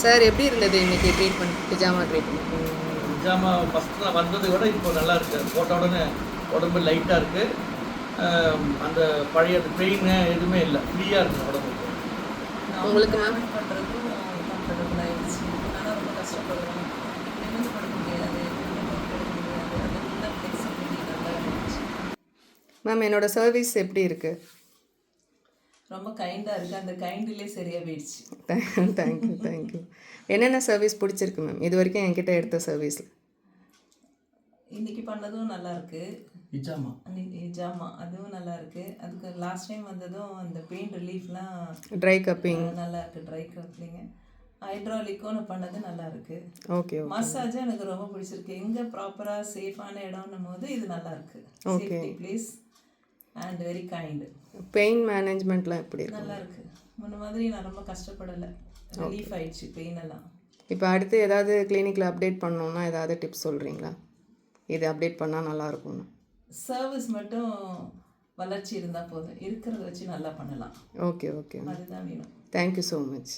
Sir எப்படி இருந்தது இன்றைக்கி ட்ரீட்மெண்ட், பிஜாமா ட்ரீட்மெண்ட்? பிஜாமா ஃபஸ்ட்டு வந்ததை விட இப்போ நல்லா இருக்குது. போட்ட உடனே உடம்பு லைட்டாக இருக்குது. அந்த பழைய பெயின் எதுவுமே இல்லை, ஃப்ரீயாக இருக்குது உடம்பு. உங்களுக்கு பண்ணுறதும் கம்ஃபர்டபுள் ஆகிடுச்சு. ஆனால் ரொம்ப கஷ்டப்படுவோம், நிமிர்ந்து படுக்க முடியாது, படுக்க முடியாது. அதெல்லாம் ஃப்ளெக்சிபிலிட்டி நல்லா இருந்துச்சு. மேம், என்னோடய சர்வீஸ் எப்படி இருக்குது? ரொம்ப கைண்டாக இருக்குது. அந்த கைண்டிலே சரியாக போயிடுச்சு. தேங்க்யூ. என்னென்ன சர்வீஸ் பிடிச்சிருக்கு மேம் இது வரைக்கும் என்கிட்ட எடுத்த சர்வீஸில்? இன்றைக்கி பண்ணதும் நல்லாயிருக்கு. ஹிஜாமா அதுவும் நல்லாயிருக்கு. அதுக்கு லாஸ்ட் டைம் வந்ததும் அந்த பெயின் ரிலீஃப்லாம் ட்ரை கப்பிங் நல்லாயிருக்கு. ட்ரை கப்பிங் ஹைட்ராலிக்கும் பண்ணது நல்லாயிருக்கு. ஓகே. மசாஜும் எனக்கு ரொம்ப பிடிச்சிருக்கு. எங்கே ப்ராப்பராக சேஃபான இடம்னும் போது இது நல்லாயிருக்கு. Safety place and very kind. Pain மேனேஜ்மெண்ட்லாம் எப்படி இருக்கு? நல்லாயிருக்கு. முன்ன மாதிரி நான் ரொம்ப கஷ்டப்படலை. ரிலீஃப் ஆயிடுச்சு பெயின் எல்லாம். இப்போ அடுத்து ஏதாவது கிளினிக்கில் அப்டேட் பண்ணணுன்னா ஏதாவது டிப்ஸ் சொல்கிறீங்களா? இது அப்டேட் பண்ணால் நல்லாயிருக்கும்னு. சர்வீஸ் மட்டும் வளர்ச்சி இருந்தால் போதும். இருக்கிறத வச்சு நல்லா பண்ணலாம். ஓகே. அதுதான் வேணும். Thank you so much.